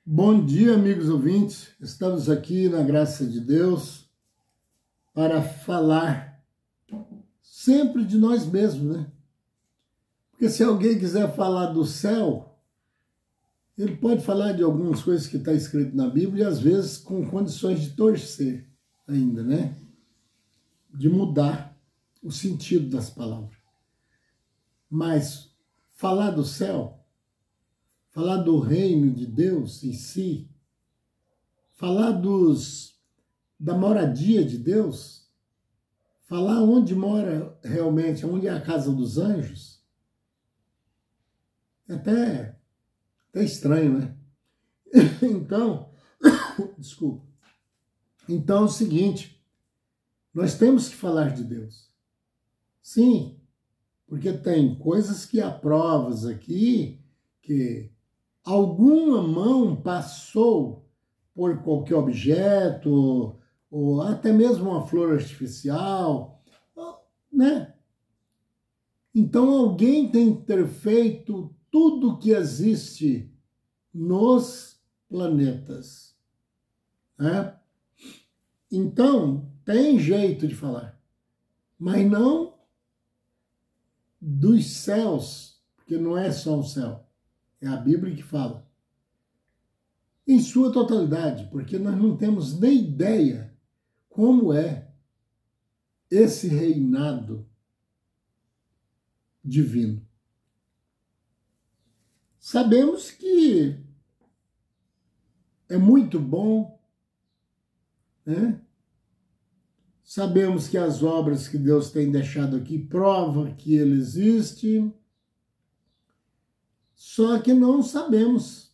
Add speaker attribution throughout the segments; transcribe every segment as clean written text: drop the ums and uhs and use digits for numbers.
Speaker 1: Bom dia, amigos ouvintes. Estamos aqui na graça de Deus para falar sempre de nós mesmos, né? Porque se alguém quiser falar do céu, ele pode falar de algumas coisas que está escrito na Bíblia e às vezes com condições de torcer ainda, né? De mudar o sentido das palavras. Mas falar do céu, falar do reino de Deus em si, falar da moradia de Deus, falar onde mora realmente, onde é a casa dos anjos, é até estranho, né? Então, desculpa. Então é o seguinte, nós temos que falar de Deus. Sim, porque tem coisas que há provas aqui que alguma mão passou por qualquer objeto, ou até mesmo uma flor artificial, né? Então alguém tem que ter feito tudo que existe nos planetas, né? Então tem jeito de falar, mas não dos céus, porque não é só o céu. É a Bíblia que fala. Em sua totalidade, porque nós não temos nem ideia como é esse reinado divino. Sabemos que é muito bom, né? Sabemos que as obras que Deus tem deixado aqui provam que Ele existe. Só que não sabemos,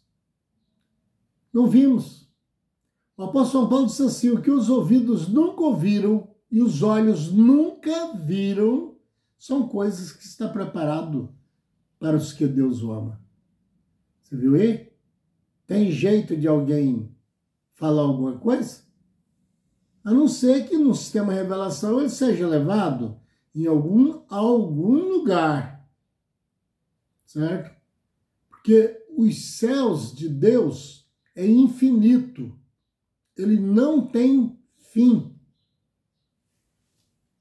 Speaker 1: não vimos. O apóstolo São Paulo disse assim, o que os ouvidos nunca ouviram e os olhos nunca viram, são coisas que está preparado para os que Deus ama. Você viu aí? Tem jeito de alguém falar alguma coisa? A não ser que no sistema de revelação ele seja levado em algum lugar, certo? Porque os céus de Deus é infinito. Ele não tem fim.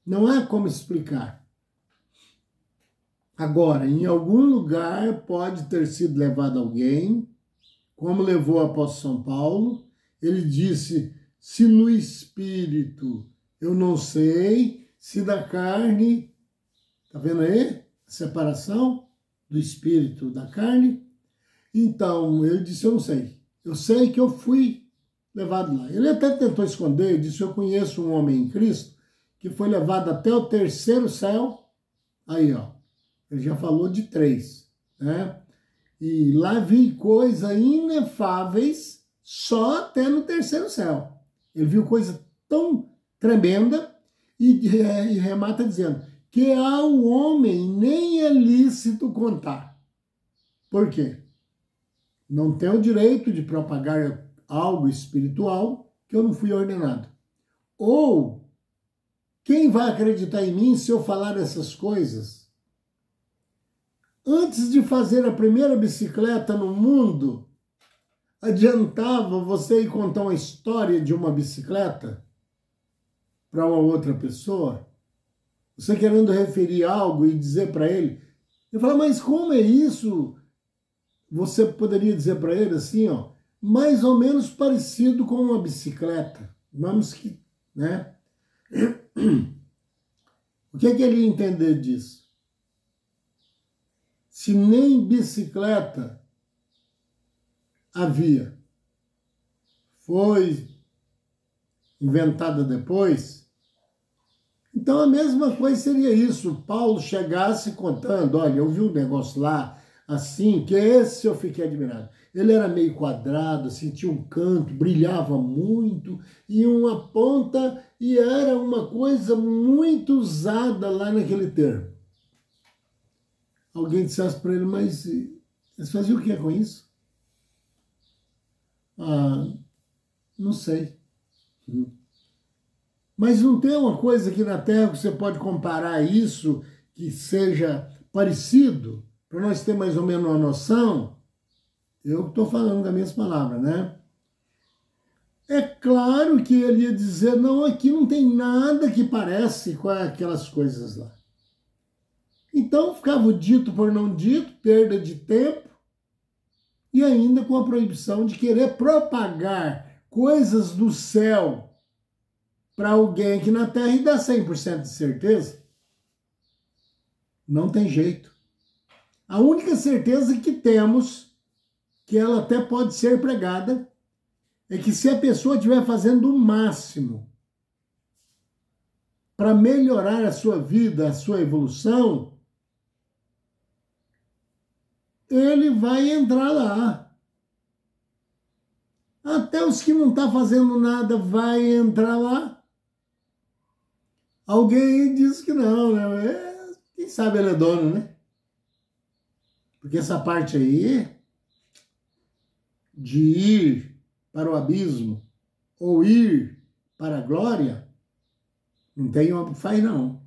Speaker 1: Não há como explicar. Agora, em algum lugar pode ter sido levado alguém, como levou o apóstolo São Paulo. Ele disse, se no espírito eu não sei, se da carne, tá vendo aí? A separação do espírito da carne. Então, ele disse, eu não sei. Eu sei que eu fui levado lá. Ele até tentou esconder, ele disse, eu conheço um homem em Cristo que foi levado até o terceiro céu. Aí, ó, ele já falou de 3, né? E lá vi coisas inefáveis só até no terceiro céu. Ele viu coisa tão tremenda e remata dizendo que ao homem nem é lícito contar. Por quê? Não tenho o direito de propagar algo espiritual que eu não fui ordenado. Ou, quem vai acreditar em mim se eu falar essas coisas? Antes de fazer a primeira bicicleta no mundo, adiantava você ir contar uma história de uma bicicleta para uma outra pessoa? Você querendo referir algo e dizer para ele? Eu falo, mas como é isso? Você poderia dizer para ele assim, ó, mais ou menos parecido com uma bicicleta. Vamos que, né? O que é que ele ia entender disso? Se nem bicicleta havia, foi inventada depois, então a mesma coisa seria isso. Paulo chegasse contando, olha, eu vi um negócio lá, assim, que esse eu fiquei admirado. Ele era meio quadrado, assim, tinha um canto, brilhava muito, e uma ponta, e era uma coisa muito usada lá naquele termo. Alguém dissesse para ele, mas eles faziam o que com isso? Ah, não sei. Mas não tem uma coisa aqui na Terra que você pode comparar isso, que seja parecido? Para nós ter mais ou menos uma noção, Eu estou falando das minhas palavras, né? É claro que ele ia dizer, não, aqui não tem nada que parece com aquelas coisas lá. Então ficava o dito por não dito, perda de tempo, e ainda com a proibição de querer propagar coisas do céu para alguém aqui na Terra e dar 100% de certeza. Não tem jeito. A única certeza que temos, que ela até pode ser pregada, é que se a pessoa estiver fazendo o máximo para melhorar a sua vida, a sua evolução, ele vai entrar lá. Até os que não estão fazendo nada vai entrar lá. Alguém diz que não, né? Quem sabe ele é dono, né? Porque essa parte aí de ir para o abismo ou ir para a glória, não tem homem que faz, não.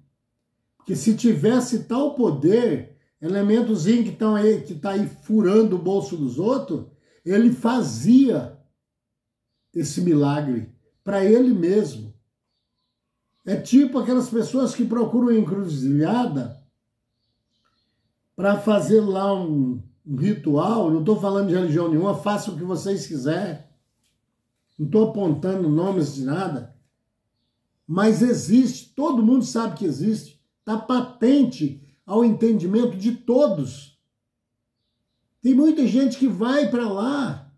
Speaker 1: Porque se tivesse tal poder, elementozinho que está aí furando o bolso dos outros, ele fazia esse milagre para ele mesmo. É tipo aquelas pessoas que procuram encruzilhada para fazer lá um ritual. Não estou falando de religião nenhuma, faça o que vocês quiserem. Não estou apontando nomes de nada. Mas existe, todo mundo sabe que existe. Está patente ao entendimento de todos. Tem muita gente que vai para lá.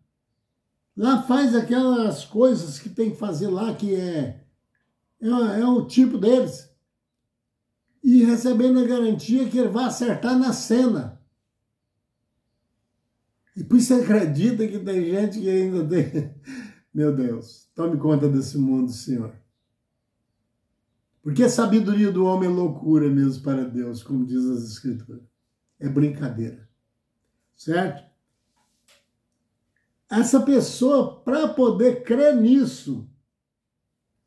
Speaker 1: Lá faz aquelas coisas que tem que fazer lá, que é o tipo deles. E recebendo a garantia que ele vai acertar na cena. E por isso você acredita que tem gente que ainda tem... Meu Deus, tome conta desse mundo, Senhor. Porque a sabedoria do homem é loucura mesmo para Deus, como diz as Escrituras. É brincadeira. Certo? Essa pessoa, para poder crer nisso,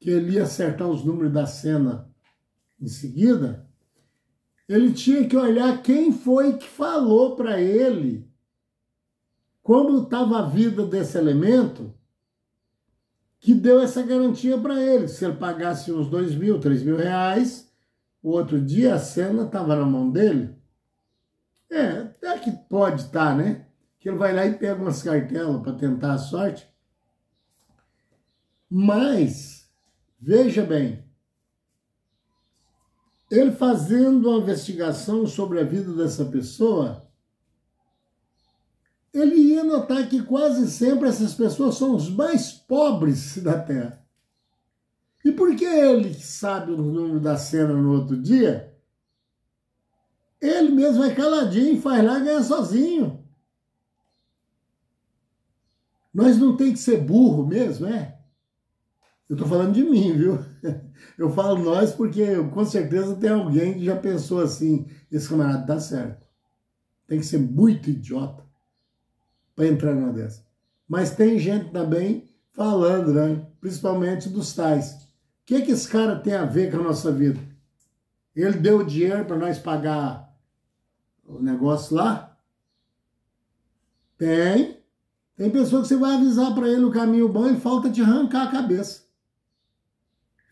Speaker 1: que ele ia acertar os números da cena em seguida, ele tinha que olhar quem foi que falou para ele como estava a vida desse elemento que deu essa garantia para ele. Se ele pagasse uns 2.000, 3.000 reais, o outro dia a cena estava na mão dele. Até que pode estar, né? Que ele vai lá e pega umas cartelas para tentar a sorte. Mas, veja bem, ele fazendo uma investigação sobre a vida dessa pessoa, ele ia notar que quase sempre essas pessoas são os mais pobres da Terra. E por que ele que sabe o número da cena no outro dia, ele mesmo vai caladinho, faz lá e ganha sozinho. Nós não tem que ser burro mesmo, é? Eu tô falando de mim, viu? Eu falo nós porque com certeza tem alguém que já pensou assim, esse camarada tá certo. Tem que ser muito idiota para entrar numa dessa. Mas tem gente também falando, né? Principalmente dos tais. O que esse cara tem a ver com a nossa vida? Ele deu dinheiro para nós pagar o negócio lá? Tem. Tem pessoa que você vai avisar para ele o caminho bom e falta te arrancar a cabeça.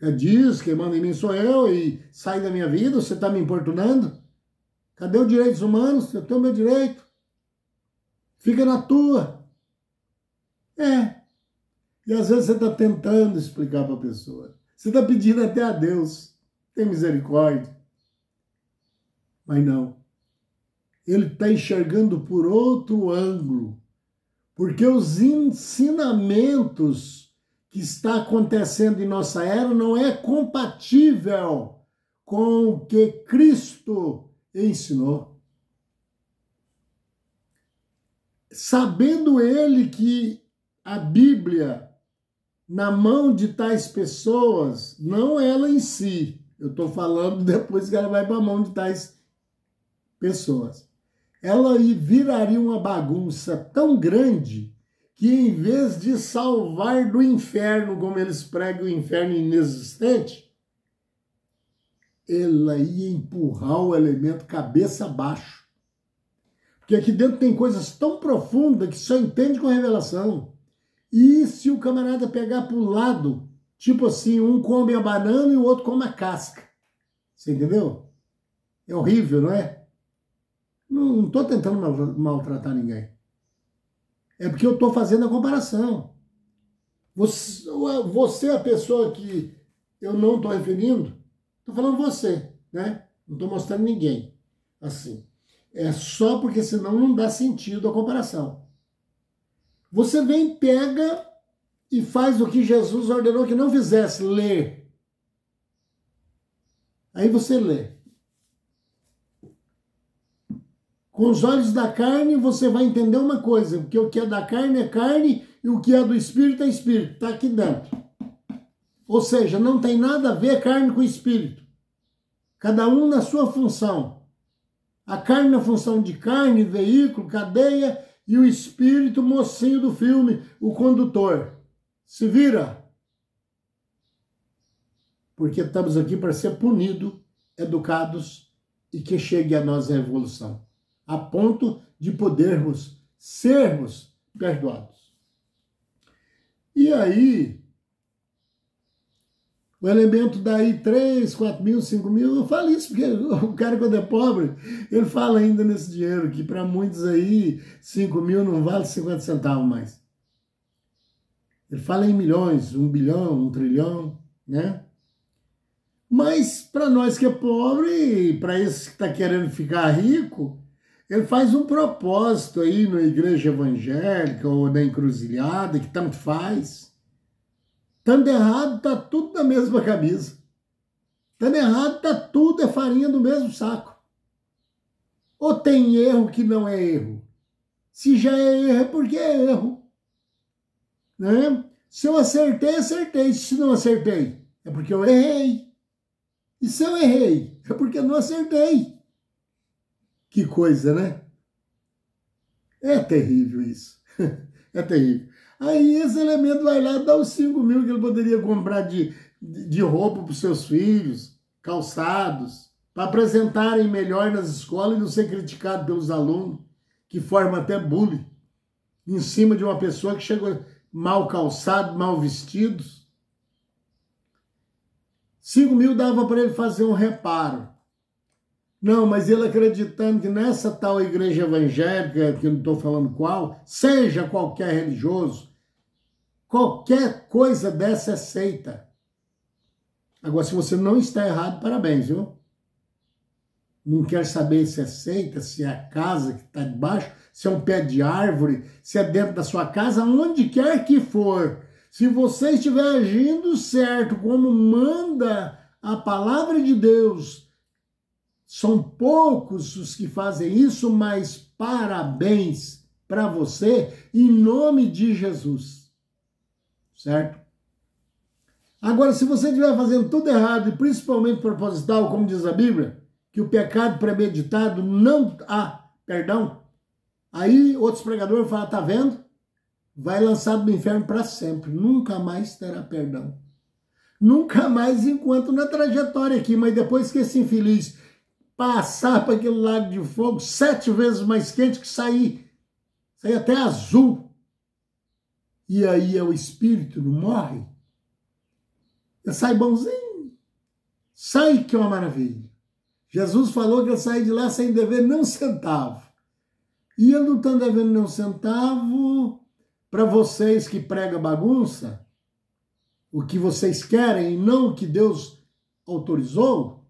Speaker 1: Já diz, quem manda em mim sou eu e sai da minha vida, você está me importunando? Cadê os direitos humanos? Eu tenho meu direito. Fica na tua. E às vezes você está tentando explicar para a pessoa. Você está pedindo até a Deus. Tem misericórdia. Mas não. Ele está enxergando por outro ângulo. Porque os ensinamentos que está acontecendo em nossa era não é compatível com o que Cristo ensinou. Sabendo ele que a Bíblia, na mão de tais pessoas, não ela em si, eu estou falando depois que ela vai para a mão de tais pessoas, ela viraria uma bagunça tão grande que em vez de salvar do inferno, como eles pregam o inferno inexistente, ela ia empurrar o elemento cabeça abaixo. Porque aqui dentro tem coisas tão profundas que só entende com revelação. E se o camarada pegar para o lado, tipo assim, um come a banana e o outro come a casca. Você entendeu? É horrível, não é? Não estou tentando maltratar ninguém. É porque eu estou fazendo a comparação. Você é a pessoa que eu não estou referindo, estou falando você, né? Não estou mostrando ninguém. Assim. É só porque senão não dá sentido a comparação. Você vem, pega e faz o que Jesus ordenou que não fizesse, ler. Aí você lê. Com os olhos da carne você vai entender uma coisa, porque o que é da carne é carne e o que é do espírito é espírito, está aqui dentro. Ou seja, não tem nada a ver carne com espírito. Cada um na sua função. A carne na função de carne, veículo, cadeia, e o espírito, mocinho do filme, o condutor. Se vira. Porque estamos aqui para ser punidos, educados e que chegue a nós a evolução. A ponto de podermos sermos perdoados. E aí, o elemento daí 3, 4 mil, 5 mil, eu falo isso porque o cara quando é pobre, ele fala ainda nesse dinheiro, que para muitos aí 5 mil não vale 50 centavos mais. Ele fala em milhões, 1 bilhão, 1 trilhão, né? Mas para nós que é pobre, para esse que está querendo ficar rico, ele faz um propósito aí na igreja evangélica ou na encruzilhada, que tanto faz. Estando errado, está tudo na mesma camisa. Estando errado, está tudo é farinha do mesmo saco. Ou tem erro que não é erro? Se já é erro, é porque é erro. Né? Se eu acertei, acertei. Se não acertei, é porque eu errei. E se eu errei, é porque eu não acertei. Que coisa, né? É terrível isso. É terrível. Aí esse elemento vai lá e dá os 5 mil que ele poderia comprar de roupa para os seus filhos, calçados, para apresentarem melhor nas escolas e não ser criticado pelos alunos, que formam até bullying, em cima de uma pessoa que chegou mal calçado, mal vestido. 5 mil dava para ele fazer um reparo. Não, mas ele acreditando que nessa tal igreja evangélica, que eu não estou falando qual, seja qualquer religioso, qualquer coisa dessa é seita. Agora, se você não está errado, parabéns, viu? Não quer saber se é seita, se é a casa que está debaixo, se é um pé de árvore, se é dentro da sua casa, onde quer que for. Se você estiver agindo certo, como manda a palavra de Deus, são poucos os que fazem isso, mas parabéns para você, em nome de Jesus. Certo? Agora, se você estiver fazendo tudo errado, e principalmente proposital, como diz a Bíblia, que o pecado premeditado não há perdão, aí outros pregadores falam, tá vendo? Vai lançado no inferno para sempre, nunca mais terá perdão. Nunca mais enquanto na trajetória aqui, mas depois que esse infeliz passar para aquele lago de fogo 7 vezes mais quente que sair até azul. E aí é o espírito, não morre. Ele sai bonzinho. Sai que é uma maravilha. Jesus falou que ele sai de lá sem dever nem um centavo. E ele não está devendo nem um centavo para vocês que pregam bagunça, o que vocês querem e não o que Deus autorizou.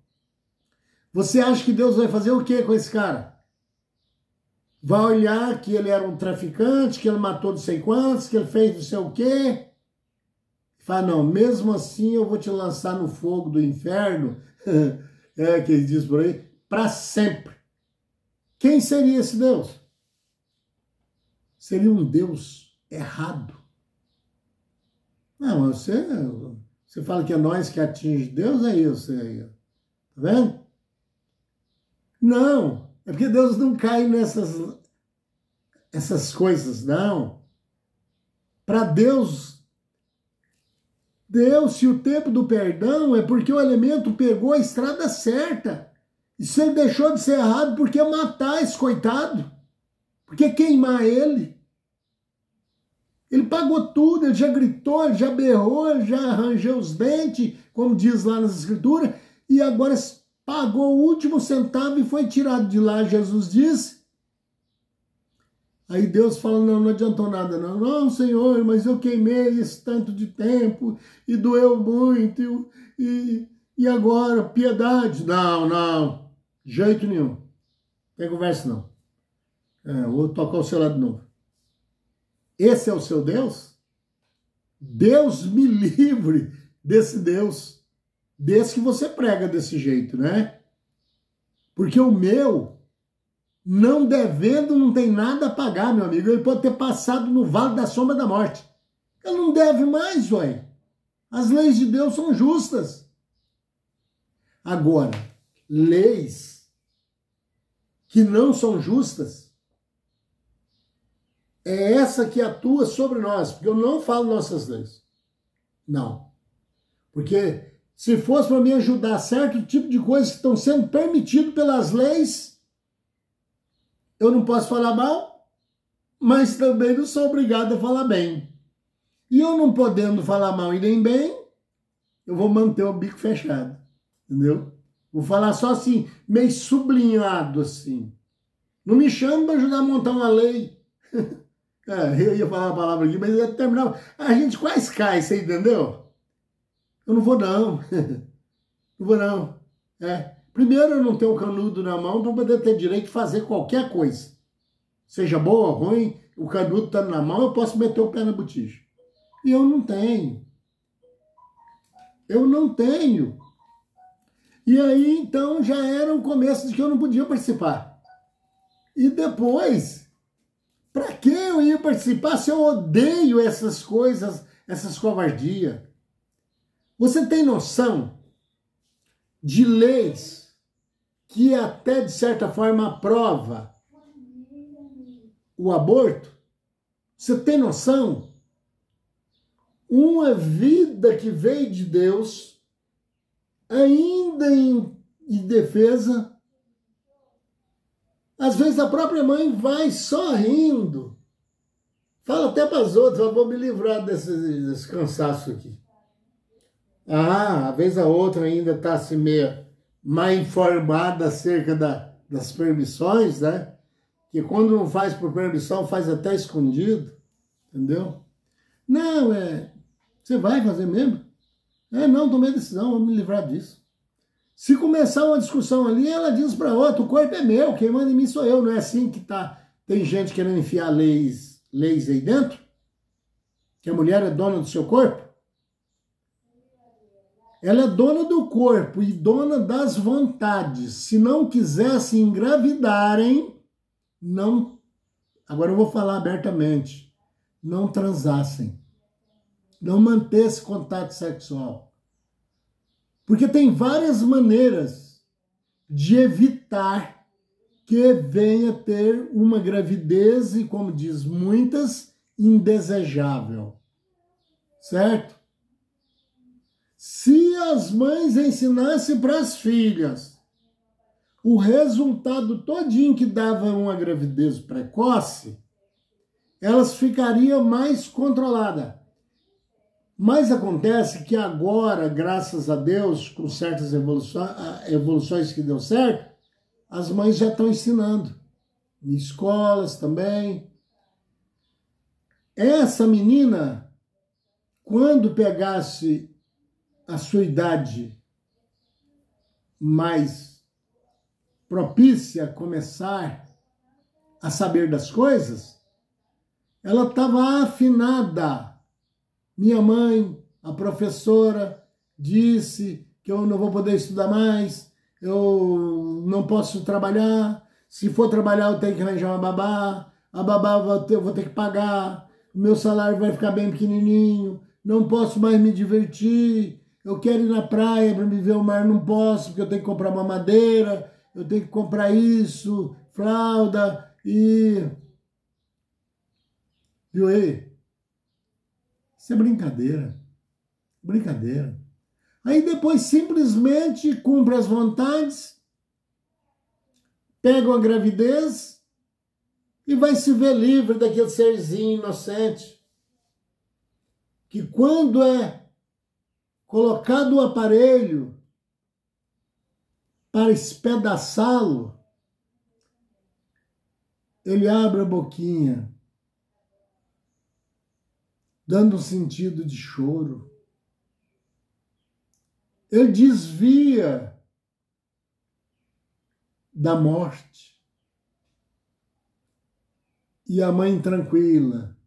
Speaker 1: Você acha que Deus vai fazer o quê com esse cara? Vai olhar que ele era um traficante, que ele matou não sei quantos, que ele fez não sei o quê? Fala, não, mesmo assim eu vou te lançar no fogo do inferno, é que ele diz por aí, para sempre. Quem seria esse Deus? Seria um Deus errado. Não, você fala que é nós que atinge Deus, é isso aí. Tá vendo? Não, é porque Deus não cai essas coisas, não. Para Deus, se o tempo do perdão é porque o elemento pegou a estrada certa. E se ele deixou de ser errado, porque matar esse coitado. Porque queimar ele pagou tudo, ele já gritou, ele já berrou, ele já arranjou os dentes, como diz lá nas escrituras, e agora pagou o último centavo e foi tirado de lá, Jesus disse. Aí Deus fala, não adiantou nada não. Não, Senhor, mas eu queimei esse tanto de tempo e doeu muito, e agora, piedade. Não, de jeito nenhum. Não tem conversa não. Vou tocar o celular de novo. Esse é o seu Deus? Deus me livre desse Deus. Desse que você prega desse jeito, né? Porque o meu, não devendo, não tem nada a pagar, meu amigo. Ele pode ter passado no vale da sombra da morte. Ele não deve mais, ué. As leis de Deus são justas. Agora, leis que não são justas, é essa que atua sobre nós, porque eu não falo nossas leis. Não. Porque se fosse para me ajudar certo tipo de coisas que estão sendo permitido pelas leis, eu não posso falar mal, mas também não sou obrigado a falar bem. E eu não podendo falar mal e nem bem, eu vou manter o bico fechado, entendeu? Vou falar só assim, meio sublinhado assim. Não me chame para ajudar a montar uma lei. Eu ia falar uma palavra aqui, mas ia terminar. A gente quase cai, você entendeu? Eu não vou não. Não vou não. Primeiro, eu não tenho o canudo na mão para poder ter direito de fazer qualquer coisa. Seja boa ou ruim, o canudo está na mão, eu posso meter o pé na botija. E eu não tenho. Eu não tenho. E aí, então, já era o começo de que eu não podia participar. E depois... Para que eu ia participar se eu odeio essas coisas, essas covardias? Você tem noção de leis que até, de certa forma, aprova o aborto? Você tem noção? Uma vida que veio de Deus, ainda em defesa... Às vezes a própria mãe vai sorrindo. Fala até para as outras, eu vou me livrar desse cansaço aqui. Às vezes a outra ainda está assim meio mal informada acerca das permissões, né? Que quando não faz por permissão, faz até escondido, entendeu? Não, você vai fazer mesmo? Não, tomei a decisão, vou me livrar disso. Se começar uma discussão ali, ela diz para outra, o corpo é meu, quem manda em mim sou eu. Não é assim que tem gente querendo enfiar leis aí dentro? Que a mulher é dona do seu corpo? Ela é dona do corpo e dona das vontades. Se não quisesse engravidarem, não... Agora eu vou falar abertamente. Não transassem. Não mantesse contato sexual. Porque tem várias maneiras de evitar que venha ter uma gravidez e, como diz muitas, indesejável. Certo? Se as mães ensinassem para as filhas o resultado todinho que dava uma gravidez precoce, elas ficariam mais controladas. Mas acontece que agora, graças a Deus, com certas evoluções que deu certo, as mães já estão ensinando. Em escolas também. Essa menina, quando pegasse a sua idade mais propícia a começar a saber das coisas, ela estava afinada. Minha mãe, a professora, disse que eu não vou poder estudar mais, eu não posso trabalhar, se for trabalhar eu tenho que arranjar uma babá, a babá eu vou ter que pagar, o meu salário vai ficar bem pequenininho, não posso mais me divertir, eu quero ir na praia para me ver o mar, não posso, porque eu tenho que comprar uma madeira, eu tenho que comprar isso, fralda e... Viu aí? Isso é brincadeira. Brincadeira. Aí depois simplesmente cumpre as vontades, pega a gravidez e vai se ver livre daquele serzinho inocente, que quando é colocado o aparelho para espedaçá-lo, ele abre a boquinha, dando um sentido de choro. Ele desvia da morte. E a mãe tranquila.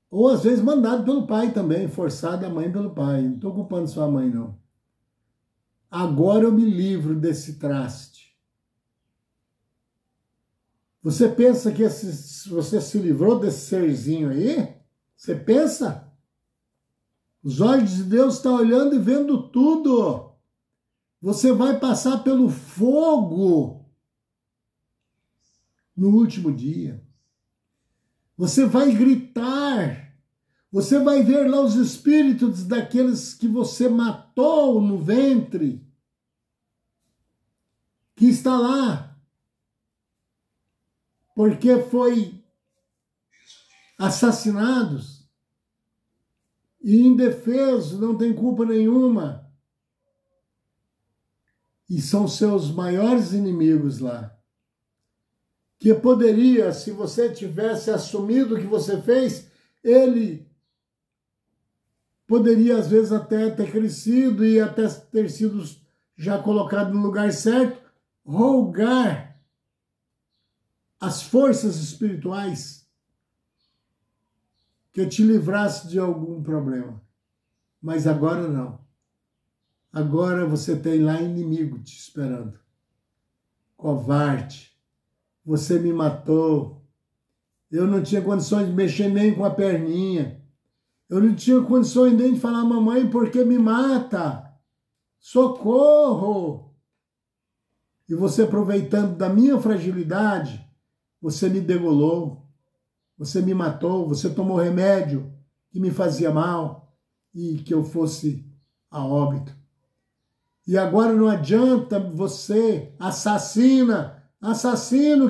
Speaker 1: Ou às vezes mandado pelo pai também, forçado a mãe pelo pai. Não estou culpando sua mãe, não. Agora eu me livro desse traste. Você pensa que você se livrou desse serzinho aí? Você pensa? Os olhos de Deus estão olhando e vendo tudo. Você vai passar pelo fogo no último dia. Você vai gritar. Você vai ver lá os espíritos daqueles que você matou no ventre, que está lá, porque foi assassinados e indefesos, não tem culpa nenhuma. E são seus maiores inimigos lá. Que poderia, se você tivesse assumido o que você fez, ele poderia às vezes até ter crescido e até ter sido já colocado no lugar certo, rogar as forças espirituais que te livrasse de algum problema. Mas agora não. Agora você tem lá inimigo te esperando. Covarde. Você me matou. Eu não tinha condições de mexer nem com a perninha. Eu não tinha condições nem de falar, mamãe, por que me mata? Socorro! E você, aproveitando da minha fragilidade, você me degolou, você me matou, você tomou remédio que me fazia mal e que eu fosse a óbito. E agora não adianta você, assassino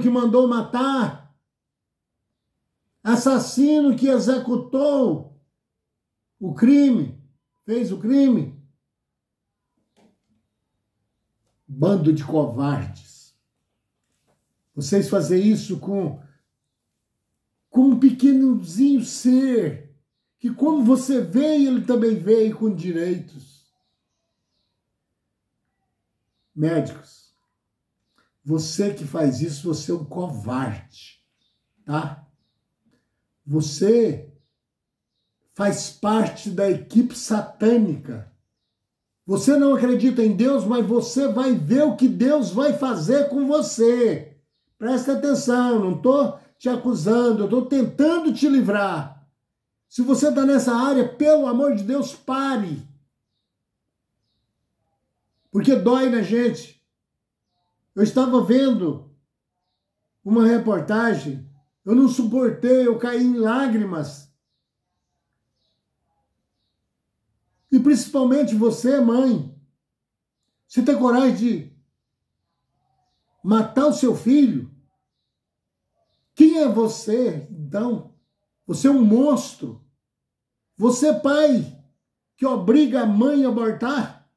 Speaker 1: que mandou matar, assassino que executou o crime, fez o crime. Bando de covardes. Vocês fazem isso com um pequenozinho ser, que como você veio, ele também veio com direitos. Médicos, você que faz isso, você é um covarde, tá? Você faz parte da equipe satânica. Você não acredita em Deus, mas você vai ver o que Deus vai fazer com você. Presta atenção, não estou te acusando, eu estou tentando te livrar. Se você está nessa área, pelo amor de Deus, pare. Porque dói na gente. Eu estava vendo uma reportagem, eu não suportei, eu caí em lágrimas. E principalmente você, mãe, você tem coragem de matar o seu filho? Quem é você, então? Você é um monstro. Você, pai, que obriga a mãe a abortar?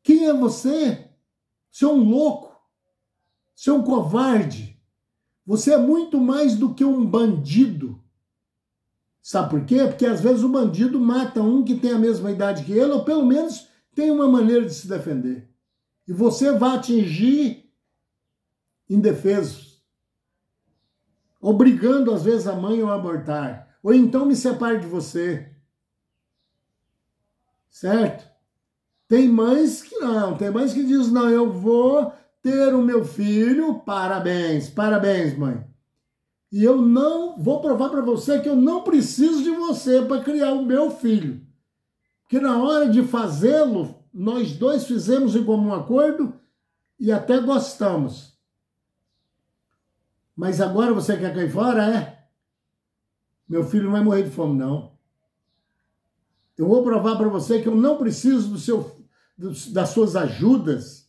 Speaker 1: Quem é você? Você é um louco. Você é um covarde. Você é muito mais do que um bandido. Sabe por quê? Porque às vezes o bandido mata um que tem a mesma idade que ele, ou pelo menos tem uma maneira de se defender. E você vai atingir indefesos, obrigando às vezes a mãe a abortar. Ou então me separe de você. Certo? Tem mães que não, tem mães que dizem, não, eu vou ter o meu filho, parabéns, parabéns, mãe. E eu não vou provar para você que eu não preciso de você para criar o meu filho. Porque na hora de fazê-lo, nós dois fizemos em comum acordo e até gostamos. Mas agora você quer cair fora, é? Meu filho não vai morrer de fome, não. Eu vou provar para você que eu não preciso das suas ajudas,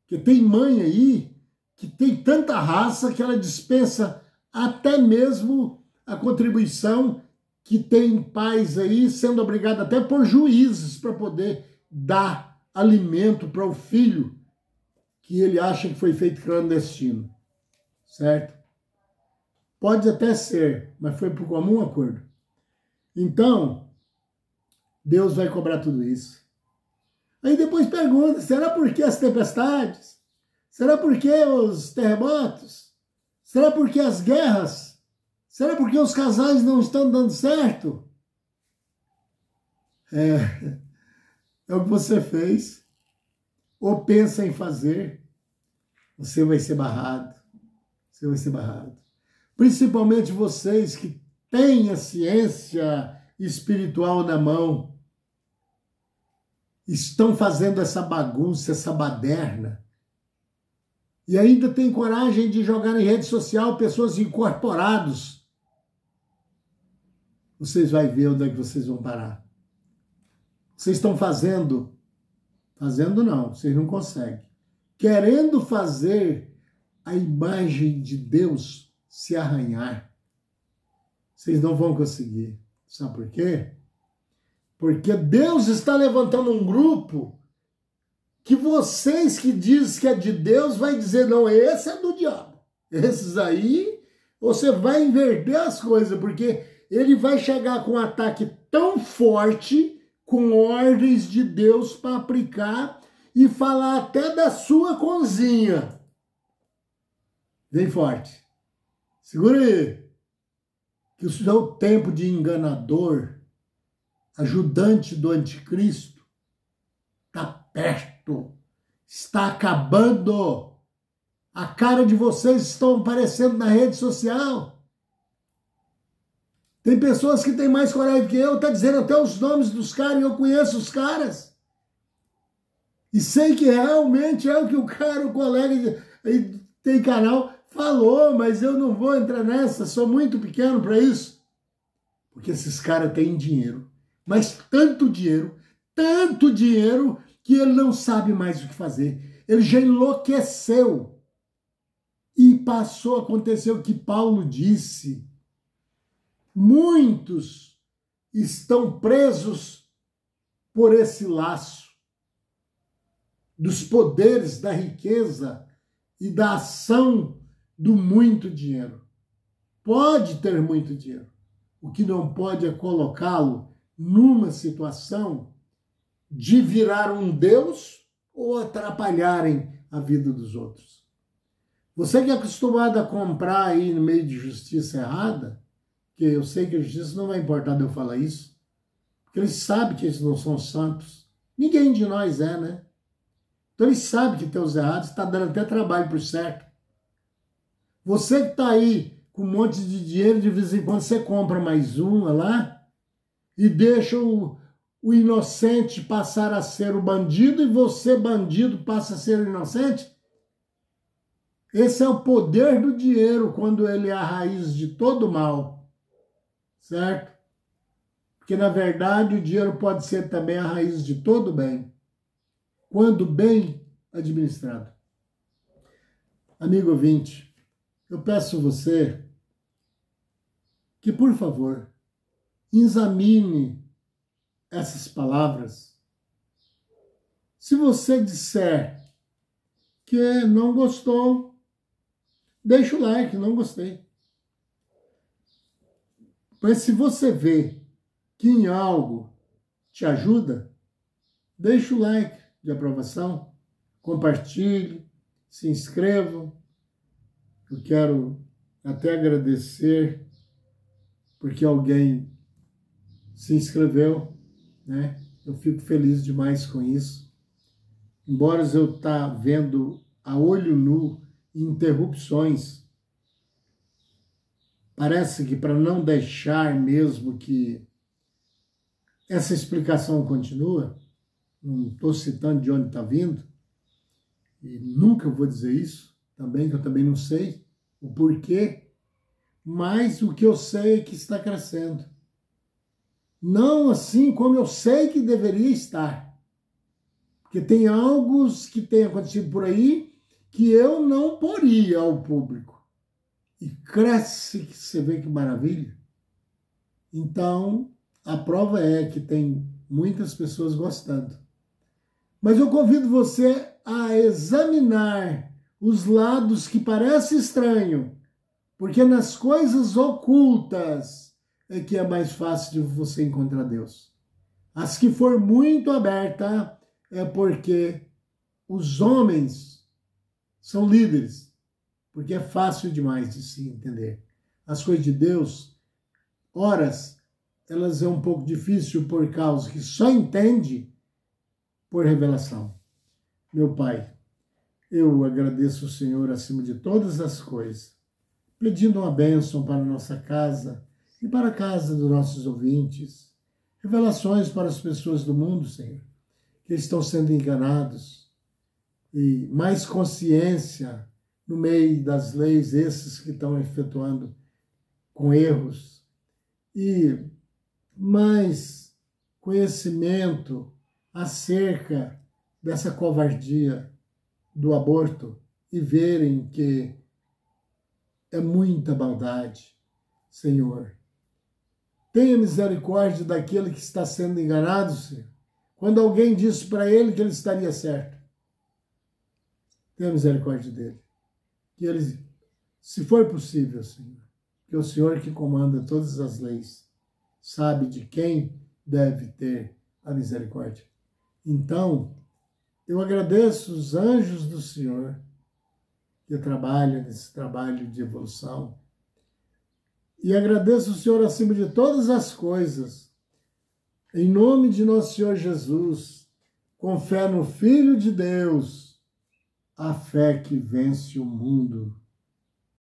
Speaker 1: que tem mãe aí que tem tanta raça que ela dispensa até mesmo a contribuição que tem pais aí sendo obrigado até por juízes para poder dar alimento para o filho que ele acha que foi feito clandestino, certo? Pode até ser, mas foi por comum acordo. Então, Deus vai cobrar tudo isso. Aí depois pergunta, será por que as tempestades? Será por que os terremotos? Será por que as guerras? Será por que os casais não estão dando certo? É o que você fez, ou pensa em fazer, você vai ser barrado. Você vai ser barrado. Principalmente vocês que têm a ciência espiritual na mão, estão fazendo essa bagunça, essa baderna, e ainda tem coragem de jogar em rede social pessoas incorporados. Vocês vão ver onde é que vocês vão parar. Vocês estão fazendo não, vocês não conseguem, querendo fazer a imagem de Deus se arranhar. Vocês não vão conseguir. Sabe por quê? Porque Deus está levantando um grupo que vocês que dizem que é de Deus vai dizer, não, esse é do diabo. Esses aí, você vai inverter as coisas, porque ele vai chegar com um ataque tão forte, com ordens de Deus para aplicar e falar até da sua cozinha. Vem forte. Segura aí. Que o seu tempo de enganador, ajudante do anticristo, está perto. Está acabando. A cara de vocês estão aparecendo na rede social. Tem pessoas que têm mais coragem que eu, tá dizendo até os nomes dos caras, e eu conheço os caras. E sei que realmente é o que o cara, o colega aí tem canal, falou, mas eu não vou entrar nessa, sou muito pequeno para isso. Porque esses caras têm dinheiro, mas tanto dinheiro, que ele não sabe mais o que fazer. Ele já enlouqueceu. E passou a acontecer o que Paulo disse. Muitos estão presos por esse laço dos poderes da riqueza e da ação do muito dinheiro. Pode ter muito dinheiro. O que não pode é colocá-lo numa situação de virar um Deus ou atrapalharem a vida dos outros. Você que é acostumado a comprar aí no meio de justiça errada, que eu sei que a justiça não vai importar de eu falar isso, porque eles sabem que eles não são santos. Ninguém de nós é, né? Então eles sabem que tem os errados, está dando até trabalho por certo. Você que está aí com um monte de dinheiro, de vez em quando você compra mais uma lá e deixa o inocente passar a ser o bandido e você, bandido, passa a ser o inocente. Esse é o poder do dinheiro quando ele é a raiz de todo mal. Certo? Porque, na verdade, o dinheiro pode ser também a raiz de todo bem, quando bem administrado. Amigo ouvinte, eu peço a você que, por favor, examine essas palavras. Se você disser que não gostou, deixa o like, não gostei. Mas se você vê que em algo te ajuda, deixa o like de aprovação, compartilhe, se inscreva. Eu quero até agradecer porque alguém se inscreveu, né? Eu fico feliz demais com isso. Embora eu tá vendo a olho nu interrupções, parece que para não deixar mesmo que essa explicação continua, não estou citando de onde está vindo, e nunca vou dizer isso, também, que eu também não sei o porquê, mas o que eu sei é que está crescendo. Não assim como eu sei que deveria estar. Porque tem algo que tem acontecido por aí que eu não poria ao público. E cresce, que você vê que maravilha. Então, a prova é que tem muitas pessoas gostando. Mas eu convido você a examinar os lados que parecem estranhos, porque nas coisas ocultas é que é mais fácil de você encontrar Deus. As que for muito aberta é porque os homens são líderes, porque é fácil demais de se entender. As coisas de Deus, horas, elas é um pouco difícil por causa que só entende por revelação. Meu Pai, eu agradeço o Senhor acima de todas as coisas, pedindo uma bênção para a nossa casa e para a casa dos nossos ouvintes, revelações para as pessoas do mundo, Senhor, que estão sendo enganados, e mais consciência no meio das leis, esses que estão efetuando com erros, e mais conhecimento acerca dessa covardia do aborto e verem que é muita maldade. Senhor, tenha misericórdia daquele que está sendo enganado, Senhor. Quando alguém disse para ele que ele estaria certo, tenha misericórdia dele. Que ele, se for possível, Senhor, que o Senhor que comanda todas as leis sabe de quem deve ter a misericórdia. Então, eu agradeço os anjos do Senhor que trabalham nesse trabalho de evolução. E agradeço o Senhor acima de todas as coisas, em nome de nosso Senhor Jesus, com fé no Filho de Deus, a fé que vence o mundo.